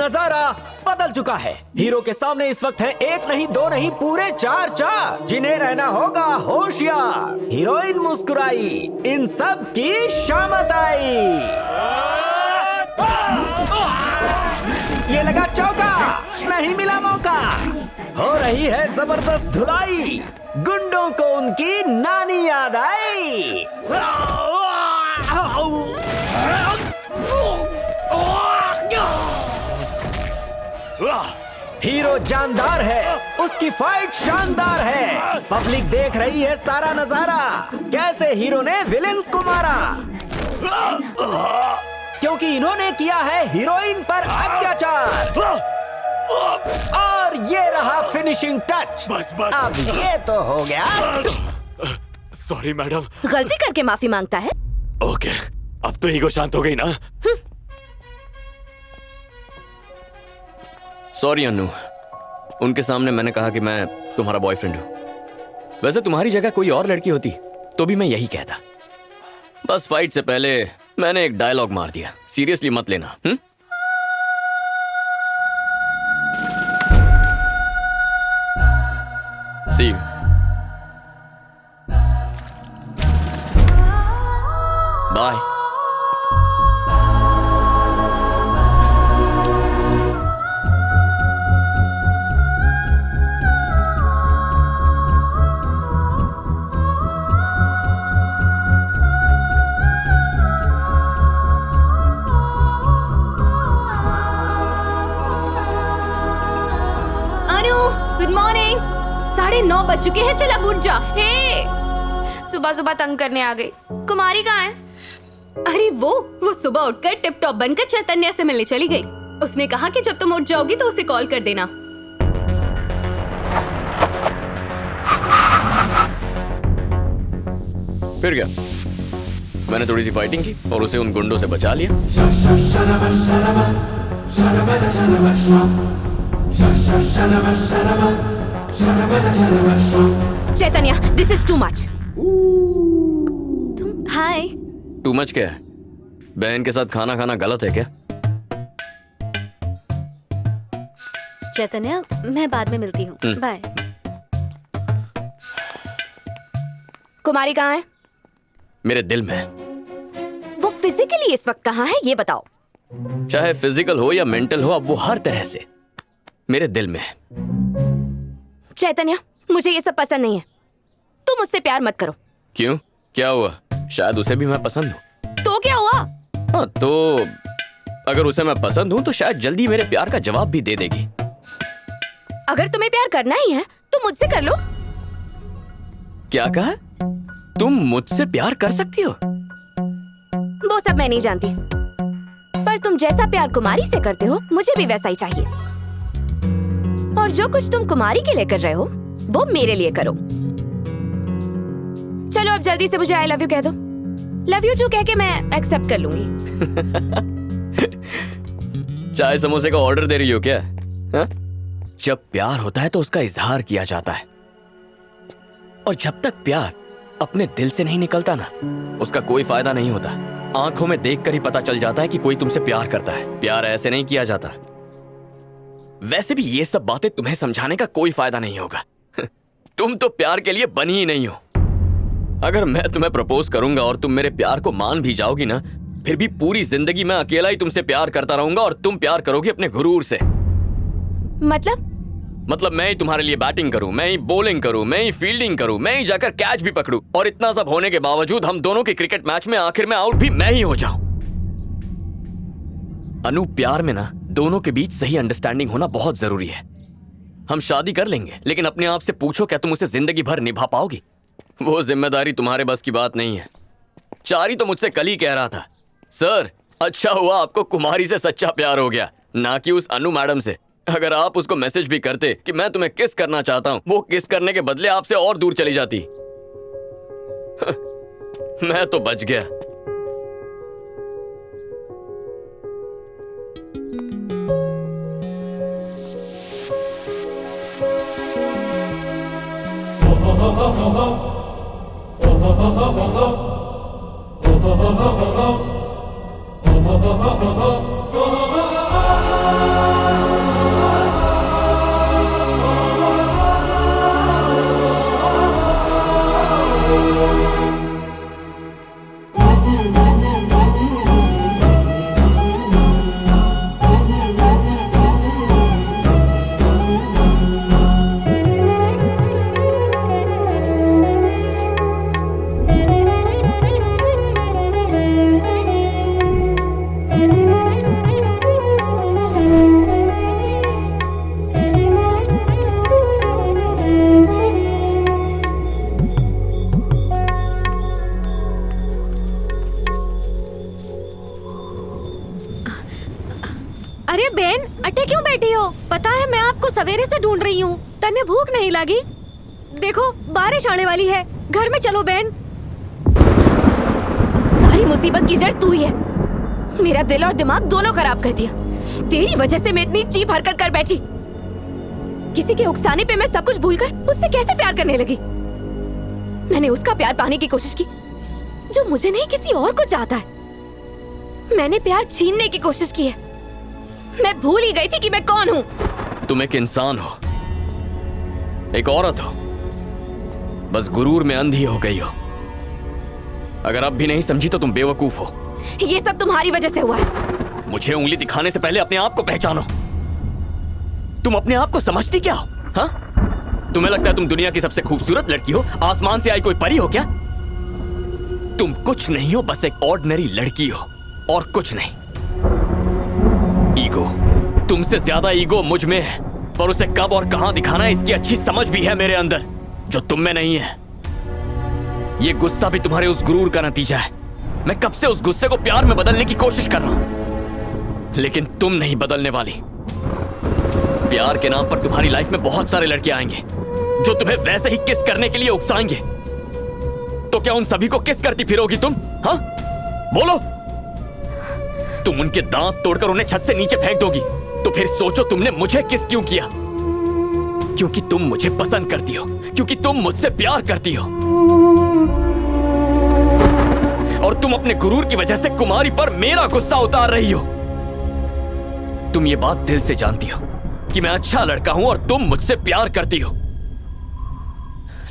नजारा बदल चुका है। हीरो के सामने इस वक्त है एक नहीं दो नहीं पूरे चार चार, जिन्हें रहना होगा होशियार। हीरोइन मुस्कुराई, इन सब की शामत आई। ये लगा चौका, नहीं मिला मौका। हो रही है जबरदस्त धुलाई, गुंडों को उनकी नानी याद आई। हीरो जानदार है, उसकी फाइट शानदार है। पब्लिक देख रही है सारा नजारा, कैसे हीरो ने विलेंस को मारा, क्योंकि इन्होंने किया है हीरोइन पर अत्याचार। और ये रहा फिनिशिंग टच। बस। अब ये तो हो गया। Sorry madam. गलती करके माफी मांगता है। ओके, अब तो ईगो शांत हो गई ना। सॉरी अन्नू, उनके सामने मैंने कहा कि मैं तुम्हारा बॉयफ्रेंड हूं। वैसे तुम्हारी जगह कोई और लड़की होती तो भी मैं यही कहता। बस फाइट से पहले मैंने एक डायलॉग मार दिया, सीरियसली मत लेना। सी यू। बाय। Good morning. 9:30 बज चुके हैं, चल अब उठ जा। हे, सुबह सुबह तंग करने आ गई। कुमारी कहाँ है? अरे वो सुबह उठकर टिप टॉप बनकर चैतन्य से मिलने चली गई। उसने कहा कि जब तुम उठ जाओगी तो उसे कॉल कर देना। फिर क्या, मैंने थोड़ी सी फाइटिंग की और उसे उन गुंडों से बचा लिया। चैतन्य, दिस इज टू मच। तुम हाय। टू मच क्या है? बहन के साथ खाना खाना गलत है क्या? चैतन्य, मैं बाद में मिलती हूँ, बाय। कुमारी कहाँ है? मेरे दिल में। वो फिजिकली इस वक्त कहाँ है ये बताओ। चाहे फिजिकल हो या मेंटल हो, अब वो हर तरह से मेरे दिल में है। चैतन्य, मुझे ये सब पसंद नहीं है। तुम मुझसे प्यार मत करो। क्यों, क्या हुआ? शायद उसे भी मैं पसंद हूँ। तो क्या हुआ? हाँ, तो अगर उसे मैं पसंद हूँ तो शायद जल्दी मेरे प्यार का जवाब भी दे देगी। अगर तुम्हें प्यार करना ही है तो मुझसे कर लो। क्या कहा? तुम मुझसे प्यार कर सकती हो? वो सब मैं नहीं जानती, पर तुम जैसा प्यार कुमारी से करते हो मुझे भी वैसा ही चाहिए। और जो कुछ तुम कुमारी के लिए कर रहे हो वो मेरे लिए करो। चलो अब जल्दी से मुझे आई लव यू कह दो। लव यू टू कह के मैं एक्सेप्ट कर लूंगी। चाय समोसे का ऑर्डर दे रही हो क्या? हा? जब प्यार होता है तो उसका इजहार किया जाता है, और जब तक प्यार अपने दिल से नहीं निकलता ना, उसका कोई फायदा नहीं होता। आंखों में देखकर ही पता चल जाता है कि कोई तुमसे प्यार करता है। प्यार ऐसे नहीं किया जाता। वैसे भी ये सब बातें तुम्हें समझाने का कोई फायदा नहीं होगा। तुम तो प्यार के लिए बनी ही नहीं हो। अगर मैं तुम्हें प्रपोज करूंगा और तुम मेरे प्यार को मान भी जाओगी ना, फिर भी पूरी जिंदगी मैं अकेला ही तुमसे प्यार करता रहूंगा और तुम प्यार करोगी अपने गुरूर से। मतलब मैं ही तुम्हारे लिए बैटिंग करूं, मैं ही बॉलिंग करूं, मैं ही फील्डिंग करूं, मैं ही जाकर कैच भी पकड़ूं, और इतना सब होने के बावजूद हम दोनों के क्रिकेट मैच में आखिर में आउट भी मैं ही हो जाऊं। अनु, प्यार में ना दोनों के बीच सही अंडरस्टैंडिंग होना बहुत जरूरी है। हम शादी कर लेंगे, लेकिन अपने आप से पूछो, क्या तुम उसे जिंदगी भर निभा पाओगी? वो जिम्मेदारी तुम्हारे बस की बात नहीं है। चारी तो मुझसे कल ही कह रहा था, सर अच्छा हुआ आपको कुमारी से सच्चा प्यार हो गया, ना कि उस अनु मैडम से। अगर आप उसको मैसेज भी करते कि मैं तुम्हें किस करना चाहता हूं, वो किस करने के बदले आपसे और दूर चली जाती। मैं तो बच गया। अरे बहन, अटे क्यों बैठी हो? पता है मैं आपको सवेरे से ढूंढ रही हूँ। तन्ने भूख नहीं लगी? देखो बारिश आने वाली है, घर में चलो बहन। सारी मुसीबत की जड़ तू ही है। मेरा दिल और दिमाग दोनों खराब कर दिया। तेरी वजह से मैं इतनी चीप हरकत कर बैठी। किसी के उकसाने पे मैं सब कुछ भूलकर उससे कैसे प्यार करने लगी। मैंने उसका प्यार पाने की कोशिश की जो मुझे नहीं किसी और को चाहता है। मैंने प्यार छीनने की कोशिश की है। मैं भूल ही गई थी कि मैं कौन हूँ। तुम एक इंसान हो, एक औरत हो, बस गुरूर में अंधी हो गई हो। अगर अब भी नहीं समझी तो तुम बेवकूफ हो। ये सब तुम्हारी वजह से हुआ है। मुझे उंगली दिखाने से पहले अपने आप को पहचानो। तुम अपने आप को समझती क्या हो? हाँ? तुम्हें लगता है तुम दुनिया की सबसे खूबसूरत लड़की हो, आसमान से आई कोई परी हो क्या? तुम कुछ नहीं हो, बस एक ऑर्डिनरी लड़की हो और कुछ नहीं। ईगो, तुमसे ज्यादा ईगो मुझ में है, पर उसे कब और कहां दिखाना है इसकी अच्छी समझ भी है मेरे अंदर, जो तुम में नहीं है। ये गुस्सा भी तुम्हारे उस गुरूर का नतीजा है। मैं कब से उस गुस्से को प्यार में बदलने की कोशिश कर रहा हूं, लेकिन तुम नहीं बदलने वाली। प्यार के नाम पर तुम्हारी लाइफ में बहुत सारे लड़के आएंगे जो तुम्हें वैसे ही किस करने के लिए उकसाएंगे। तो क्या उन सभी को किस करती फिरोगी तुम? हाँ, बोलो। तुम उनके दांत तोड़कर उन्हें छत से नीचे फेंक दोगी तो फिर सोचो तुमने मुझे किस क्यों किया। क्योंकि तुम मुझे पसंद करती हो, क्योंकि तुम मुझसे प्यार करती हो, और तुम अपने गुरूर की वजह से कुमारी पर मेरा गुस्सा उतार रही हो। तुम ये बात दिल से जानती हो कि मैं अच्छा लड़का हूं और तुम मुझसे प्यार करती हो,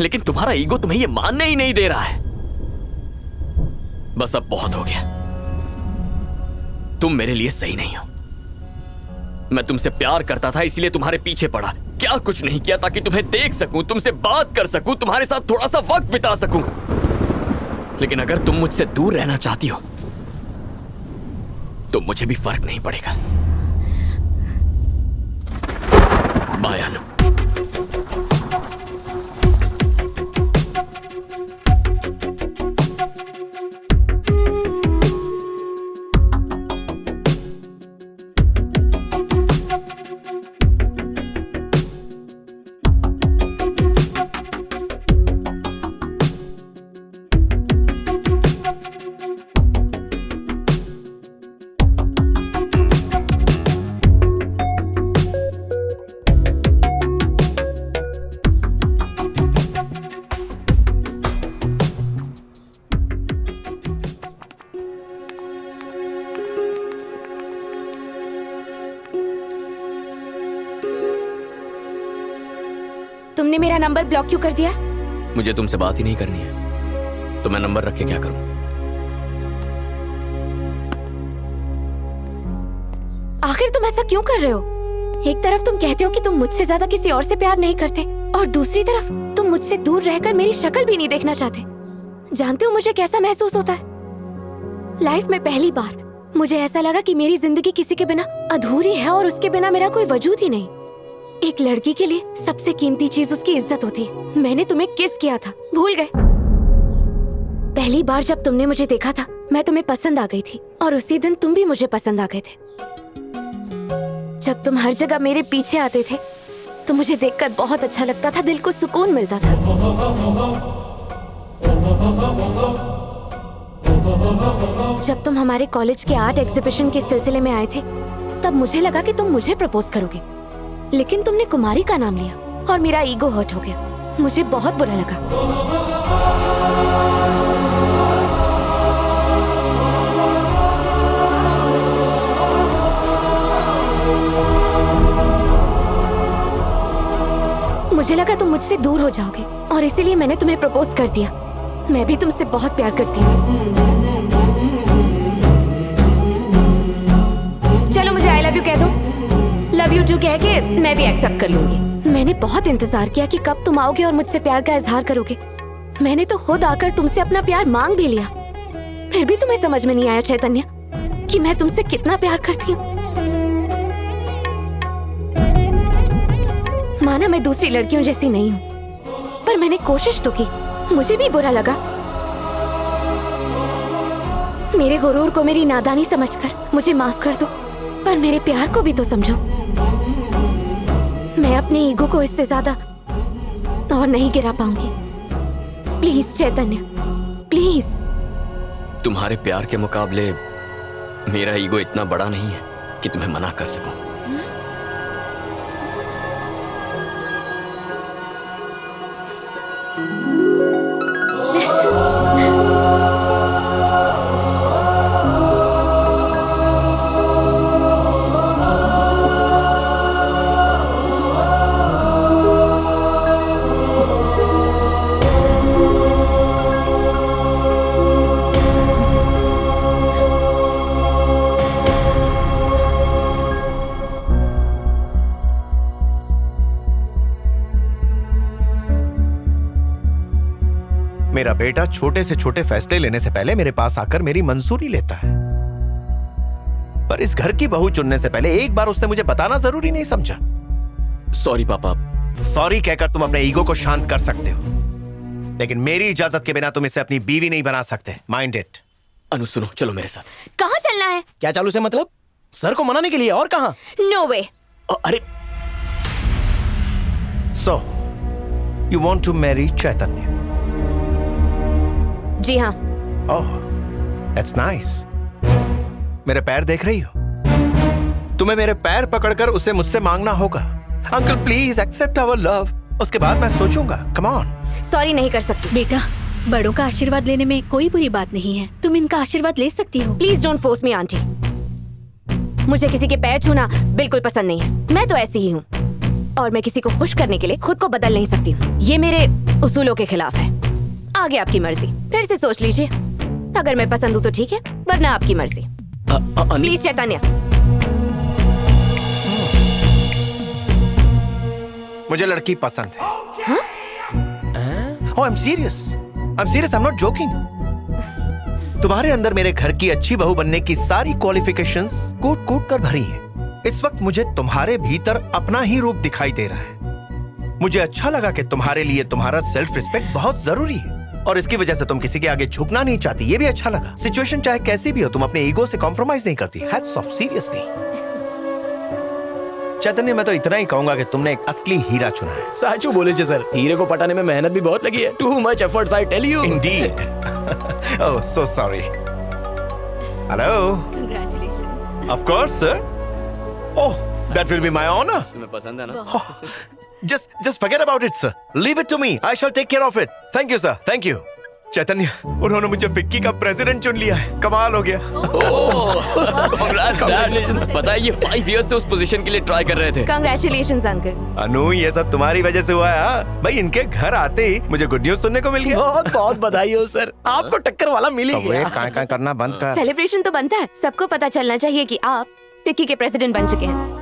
लेकिन तुम्हारा ईगो तुम्हें ये मानने ही नहीं दे रहा है। बस अब बहुत हो गया। तुम मेरे लिए सही नहीं हो। मैं तुमसे प्यार करता था इसलिए तुम्हारे पीछे पड़ा। क्या कुछ नहीं किया ताकि तुम्हें देख सकूं, तुमसे बात कर सकूं, तुम्हारे साथ थोड़ा सा वक्त बिता सकूं। लेकिन अगर तुम मुझसे दूर रहना चाहती हो तो मुझे भी फर्क नहीं पड़ेगा। बाय अनु। तुमने मेरा नंबर ब्लॉक क्यों कर दिया? मुझे तुमसे बात ही नहीं करनी है तो मैं नंबर रख के क्या करूं? आखिर तुम ऐसा क्यों कर रहे हो? एक तरफ तुम कहते हो कि तुम मुझसे ज्यादा किसी और से प्यार नहीं करते और दूसरी तरफ तुम मुझसे दूर रहकर मेरी शक्ल भी नहीं देखना चाहते। जानते हो मुझे कैसा महसूस होता है? लाइफ में पहली बार मुझे ऐसा लगा कि मेरी जिंदगी किसी के बिना अधूरी है और उसके बिना मेरा कोई वजूद ही नहीं। एक लड़की के लिए सबसे कीमती चीज उसकी इज्जत होती है। मैंने तुम्हें किस किया था, भूल गए? पहली बार जब तुमने मुझे देखा था मैं तुम्हें पसंद आ गई थी और उसी दिन तुम भी मुझे पसंद आ गए थे। जब तुम हर जगह मेरे पीछे आते थे तो मुझे देखकर बहुत अच्छा लगता था, दिल को सुकून मिलता था। जब तुम हमारे कॉलेज के आर्ट एग्जीबिशन के सिलसिले में आए थे तब मुझे लगा कि तुम मुझे प्रपोज करोगे, लेकिन तुमने कुमारी का नाम लिया और मेरा ईगो हर्ट हो गया। मुझे बहुत बुरा लगा। मुझे लगा तुम मुझसे दूर हो जाओगे और इसीलिए मैंने तुम्हें प्रपोज कर दिया। मैं भी तुमसे बहुत प्यार करती हूँ। चलो मुझे आई लव यू कह दो। लव यू टू कह के मैं भी एक्सेप्ट कर लूंगी। मैंने बहुत इंतजार किया कि कब तुम आओगे और मुझसे प्यार का इजहार करोगे। मैंने तो खुद आकर तुमसे अपना प्यार मांग भी लिया, फिर भी तुम्हें समझ में नहीं आया चैतन्य कि मैं तुमसे कितना प्यार करती हूँ। माना मैं दूसरी लड़कियों जैसी नहीं हूँ, पर मैंने कोशिश तो की। मुझे भी बुरा लगा। मेरे गुरूर को मेरी नादानी समझकर मुझे माफ कर दो। पर मेरे प्यार को भी तो समझो। मैं अपने ईगो को इससे ज्यादा और नहीं गिरा पाऊंगी। Please Chaitanya, please. तुम्हारे प्यार के मुकाबले मेरा ईगो इतना बड़ा नहीं है कि तुम्हें मना कर सकूं। मेरा बेटा छोटे से छोटे फैसले लेने से पहले मेरे पास आकर मेरी मंजूरी लेता है, पर इस घर की बहू चुनने से पहले एक बार उसने मुझे बताना जरूरी नहीं समझा। सॉरी पापा। सॉरी कहकर तुम अपने ईगो को शांत कर सकते हो, लेकिन मेरी इजाजत के बिना तुम इसे अपनी बीवी नहीं बना सकते। Mind it. अनु सुनो, चलो मेरे साथ। कहाँ चलना है? क्या चालू से मतलब? सर को मनाने के लिए, और कहाँ? No way. अरे so you want to marry Chaitanya? जी हाँ। Oh, that's nice. मेरे पैर देख रही हो? तुम्हें मेरे पैर पकड़कर उसे मुझसे मांगना होगा, uncle please accept our love. उसके बाद मैं सोचूंगा। Come on. सॉरी नहीं कर सकती। बेटा, बड़ों का आशीर्वाद लेने में कोई बुरी बात नहीं है। तुम इनका आशीर्वाद ले सकती हो। Please don't force me aunty. मुझे किसी के पैर छूना बिल्कुल पसंद नहीं है। मैं तो ऐसी ही हूँ, और मैं किसी को खुश करने के लिए खुद को बदल नहीं सकती हूँ। ये मेरे उसूलों के खिलाफ है। आगे आपकी मर्जी, फिर से सोच लीजिए। अगर मैं पसंद हूँ तो ठीक है, वरना आपकी मर्जी। प्लीज चैतन्य। मुझे लड़की पसंद है। Oh, I'm serious. I'm serious. I'm not joking. तुम्हारे अंदर मेरे घर की अच्छी बहू बनने की सारी क्वालिफिकेशंस कूट-कूट कर भरी हैं। इस वक्त मुझे तुम्हारे भीतर अपना ही रूप दिखाई दे रहा है। मुझे अच्छा लगा कि तुम्हारे लिए तुम्हारा सेल्फ रिस्पेक्ट बहुत जरूरी है, और इसकी वजह से तुम किसी के आगे झुकना नहीं चाहती। ये भी अच्छा लगा। सिचुएशन चाहे कैसी भी हो, तुम अपने ईगो से कॉम्प्रोमाइज नहीं करती। Hats off, seriously. चैतन्य, मैं तो इतना ही कहूंगा कि तुमने एक असली हीरा चुना है। साचू बोले छे सर, हीरे को पटाने में मेहनत भी बहुत लगी है। Too much efforts, I tell you. Indeed. Oh, so sorry. Hello. Congratulations. Of course, sir. Oh, that will be my honor. तुम्हें पसंद है ना? Just forget about it, sir. Leave it to me. I shall take care of it. Thank you, sir. Thank you. चैतन्य, उन्होंने मुझे FICCI का president चुन लिया है। कमाल हो गया। Congratulations. पता है ये 5 years से उस पोजीशन के लिए ट्राई कर रहे थे। Congratulations uncle. अनु, ये सब तुम्हारी वजह से हुआ है। हाँ? भाई, इनके घर आते ही मुझे गुड न्यूज सुनने को मिल गया। बहुत बहुत बधाई हो सर, आपको टक्कर वाला मिल ही अब गया। ये काय काय करना बंद कर। सेलिब्रेशन तो बनता है। सबको पता चलना चाहिए कि आप फिक्की के प्रेसिडेंट बन चुके हैं।